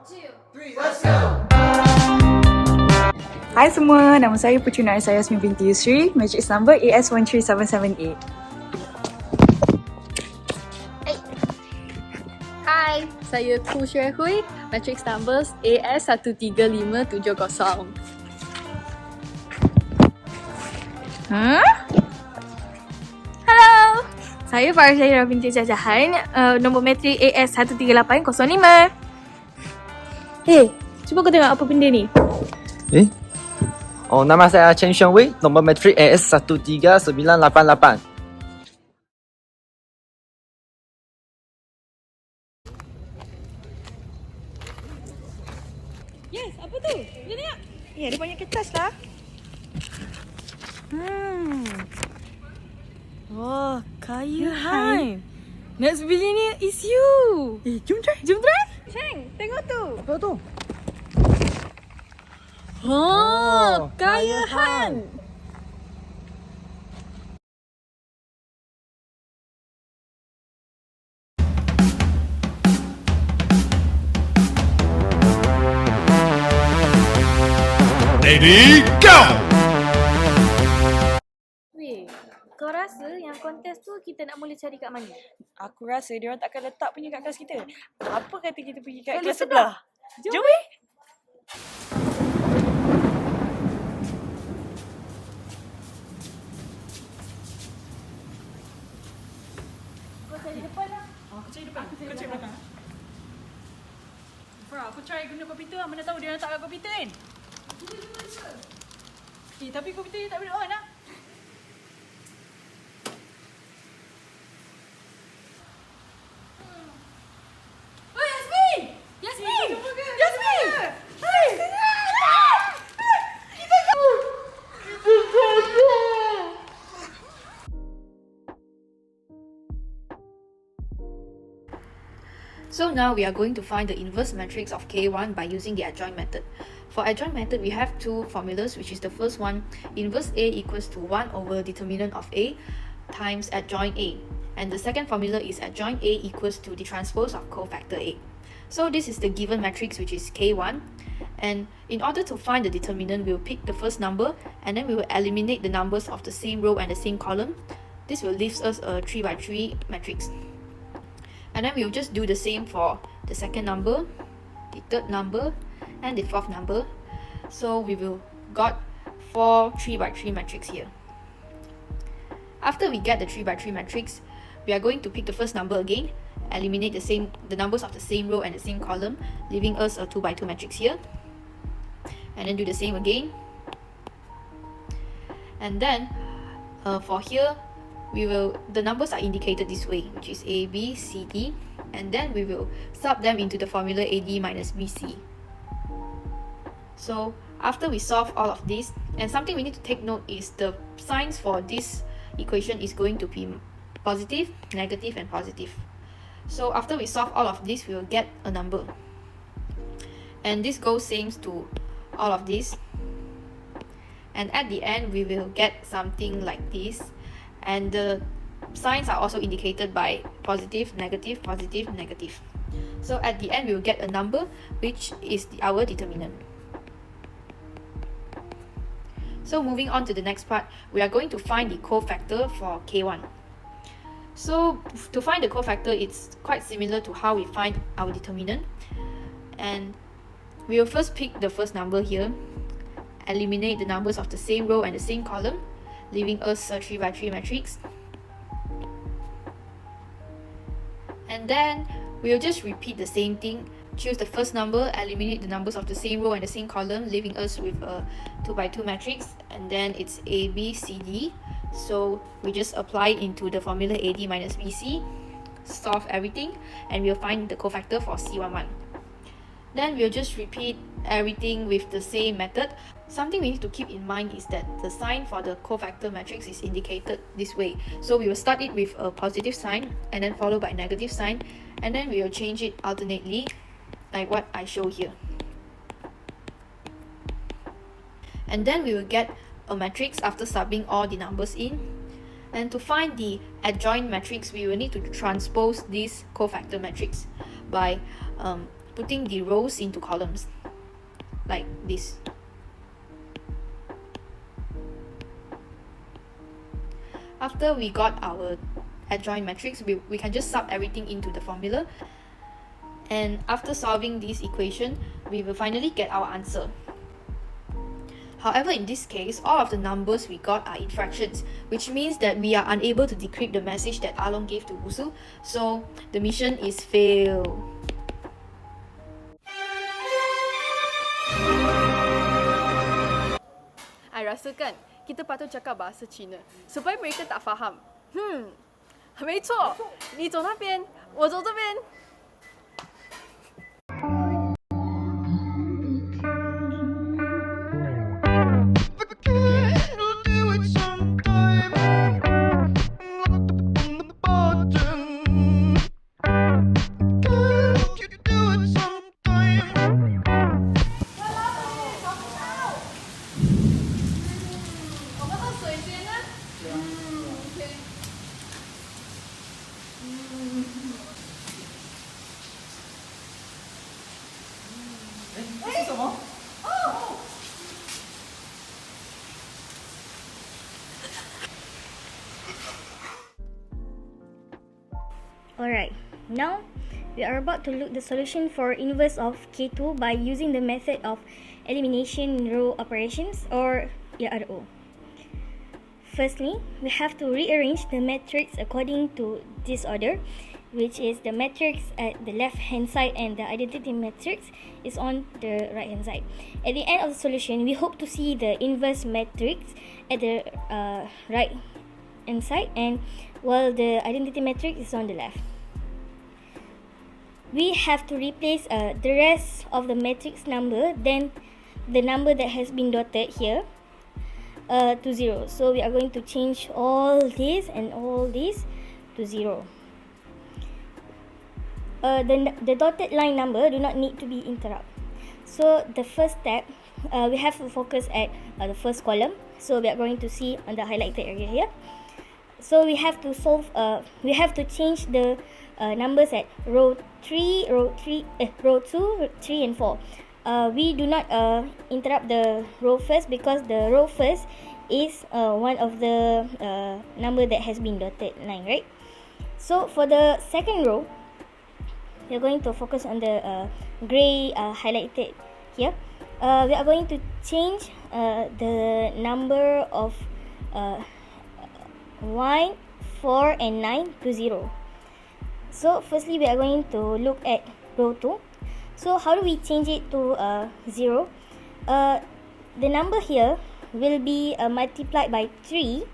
2, 3, let's go! Hai semua, nama saya Puteri Yasmin binti Yusri, matrix number AS13778. Hai, saya Kuliah, matrix numbers AS13570. Hello, saya SHAHIRAH binti JAHAN, nombor matrik AS13805. Hey, cuba kau tengok apa benda ni. Oh, nama saya CHENG nombor matrik AS13988. Yes, apa tu? Boleh tengok? Ya, ada banyak kertas lah. Wah, kaya Han. Next billionaire is you. Jom try. Cheng, tengok tu. Apa tu? Oh, kaya Han. Ready, go! Weh, kau rasa yang kontes tu kita nak mula cari kat mana? Aku rasa dia orang takkan letak punya kat kelas kita. Apa kata kita pergi kat Kelas kelas sebelah? sebelah? Jom weh. Kau cari depan lah. Aku cari depan. Kau cari belakang. Farah, aku try guna komputer lah. Mana tahu dia letak kat komputer kan? Tapi komputer dia tak boleh on lah. Oh, Yasmin! Yasmin! Yasmin! Hai! So now we are going to find the inverse matrix of K1 by using the adjoint method. For adjoint method, we have two formulas, which is the first one, inverse A equals to 1 over determinant of A times adjoint A. And the second formula is adjoint A equals to the transpose of cofactor A. So this is the given matrix, which is K1. And in order to find the determinant, we'll pick the first number and then we will eliminate the numbers of the same row and the same column. This will leave us a 3 by 3 matrix. And then we'll just do the same for the second number, the third number, and the fourth number. So we will got 4 3 by 3 matrix here. After we get the 3 by 3 matrix, we are going to pick the first number again, eliminate the numbers of the same row and the same column, leaving us a 2 by 2 matrix here. And then do the same again. And then for here, the numbers are indicated this way, which is A, B, C, D, and then we will sub them into the formula AD minus BC. So after we solve all of this, and something we need to take note is the signs for this equation is going to be positive, negative, and positive. So after we solve all of this, we will get a number. And this goes same to all of this. And at the end, we will get something like this. And the signs are also indicated by positive, negative, positive, negative. So at the end, we will get a number, which is our determinant. So moving on to the next part, we are going to find the cofactor for K1. So to find the cofactor, it's quite similar to how we find our determinant. And we will first pick the first number here, eliminate the numbers of the same row and the same column, leaving us a 3 by 3 matrix. And then we'll just repeat the same thing. Choose the first number, eliminate the numbers of the same row and the same column, leaving us with a 2 by 2 matrix. And then it's A, B, C, D. So we just apply it into the formula AD minus BC, solve everything, and we'll find the cofactor for C11. Then we'll just repeat everything with the same method. Something we need to keep in mind is that the sign for the cofactor matrix is indicated this way. So we will start it with a positive sign and then followed by a negative sign, and then we will change it alternately like what I show here. And then we will get a matrix after subbing all the numbers in. And to find the adjoint matrix, we will need to transpose this cofactor matrix by putting the rows into columns like this. After we got our adjoint matrix, we can just sub everything into the formula, and after solving this equation, we will finally get our answer. However, in this case, all of the numbers we got are in fractions, which means that we are unable to decrypt the message that Along gave to Wusu, so the mission is failed. I rasa kan, kita patut cakap bahasa Cina supaya mereka tak faham. 没错，你走那边，我走这边。Alright, now we are about to look the solution for inverse of K2 by using the method of elimination row operations, or ARO. Firstly, we have to rearrange the matrix according to this order, which is the matrix at the left hand side and the identity matrix is on the right hand side. At the end of the solution, we hope to see the inverse matrix at the right hand side, and while the identity matrix is on the left. We have to replace the rest of the matrix number, then the number that has been dotted here, to 0. So we are going to change all this and all this to 0. The dotted line number do not need to be interrupted. So the first step, we have to focus at the first column. So we are going to see on the highlighted area here. So we have to we have to change the numbers at row 2, 3 and 4. We do not interrupt the row first because the row first is one of the number that has been dotted line, right? So for the second row, we are going to focus on the gray highlighted here. We are going to change the number of 1, 4 and 9 to 0. So firstly, we are going to look at row 2. So how do we change it to 0? The number here will be multiplied by 3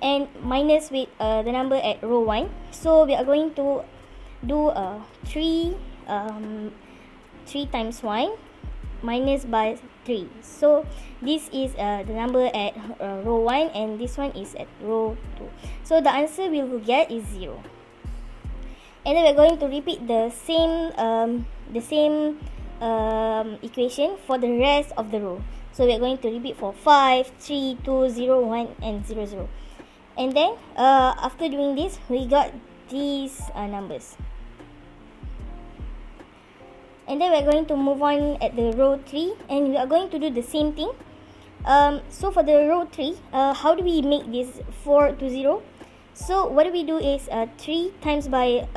and minus with the number at row 1. So we are going to do 3 times 1 minus by 3. So this is the number at row 1 and this one is at row 2. So the answer we will get is 0. And then we're going to repeat the same equation for the rest of the row. So we're going to repeat for 5, 3, 2, 0, 1 and 0, 0. And then after doing this, we got these numbers. And then we're going to move on at the row 3 and we are going to do the same thing. So for the row 3, how do we make this 4 to 0? So what we do is 3 times by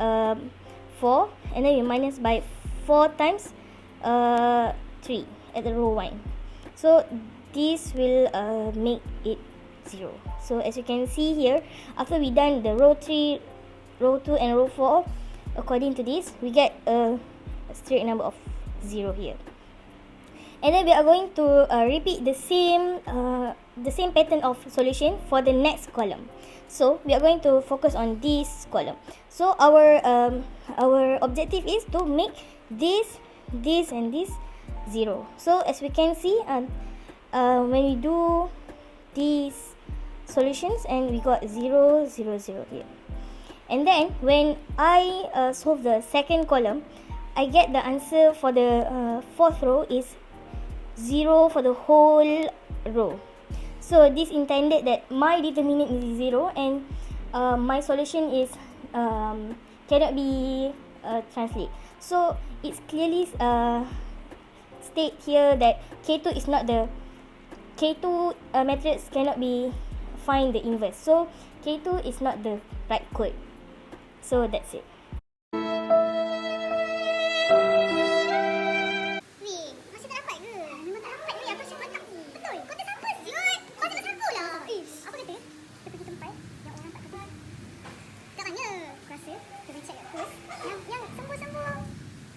4 and then we minus by 4 times 3 at the row 1. So this will make it 0. So as you can see here, after we done the row 3, row 2 and row 4, according to this, we get a straight number of 0 here. And then we are going to repeat the same pattern of solution for the next column. So we are going to focus on this column. So our objective is to make this and this 0. So as we can see, when we do these solutions and we got 0, 0, 0 here. And then when I solve the second column, I get the answer for the fourth row is 0 for the whole row. So this intended that my determinant is 0 and my solution is cannot be translate. So it's clearly state here that K2 is not the K2 matrix cannot be find the inverse. So K2 is not the right code. So that's it. Weh, masih tak dapat ke? Memang tak dapat ni. Aku cakap tak. Betul. Kau tak sampai siut. Kau tak sampai lah. Apa kata? Kita pergi tempat yang orang tak kenal. Kat mana? Aku rasa kita pergi check kat post. Yang sembur-sembur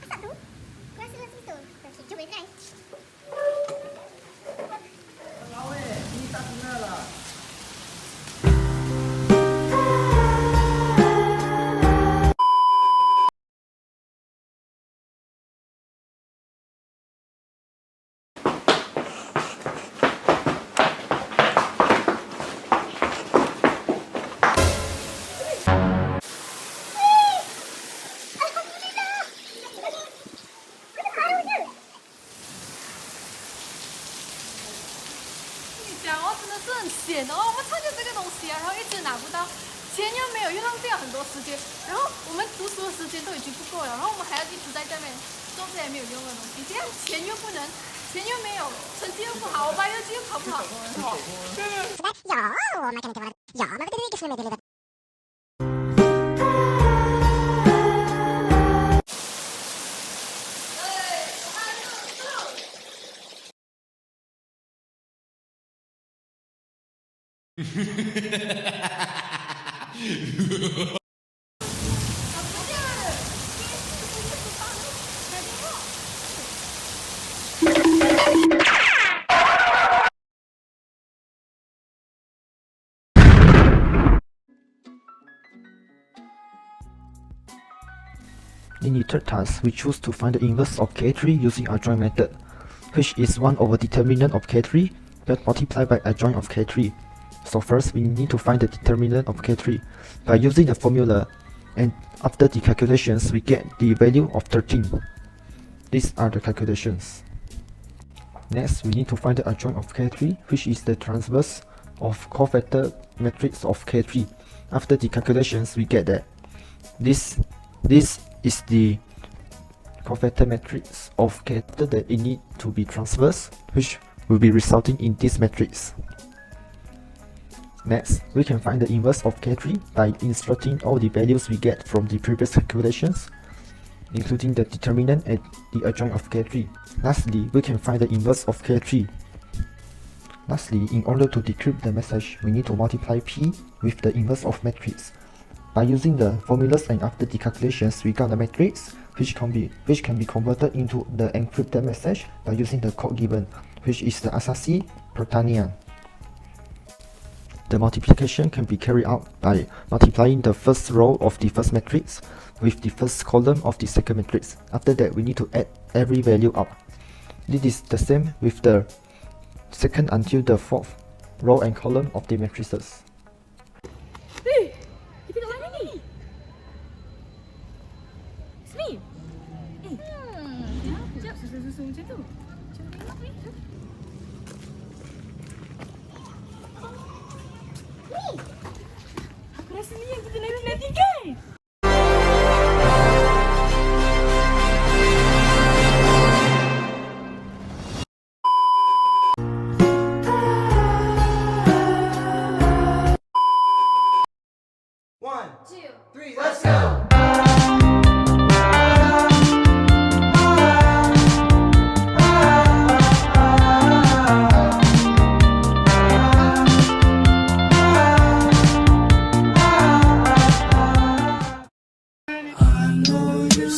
asap tu. Aku rasa dalam situ. Okay, jom kita try. In the third task, we choose to find the inverse of K3 using adjoint method, which is 1 over determinant of K3 but multiplied by adjoint of K3. So first, we need to find the determinant of K3 by using the formula, and after the calculations, we get the value of 13. These are the calculations. Next, we need to find the adjoint of K3, which is the transverse of cofactor matrix of K3. After the calculations, we get that this is the cofactor matrix of K3 that it need to be transverse, which will be resulting in this matrix. Next, we can find the inverse of K3 by inserting all the values we get from the previous calculations, including the determinant and the adjoint of K3. Lastly, we can find the inverse of K3. Lastly, in order to decrypt the message, we need to multiply P with the inverse of matrix. By using the formulas and after the calculations, we got the matrix, which can be converted into the encrypted message by using the code given, which is the Asasi Pertanian. The multiplication can be carried out by multiplying the first row of the first matrix with the first column of the second matrix. After that, we need to add every value up. This is the same with the second until the fourth row and column of the matrices. Kita kat mana ni? Yasmin! Sekejap, susun-susun macam tu. Macam tengok ni. Aku rasa ni yang kita nanti kan? One, two, three, let's go! I know you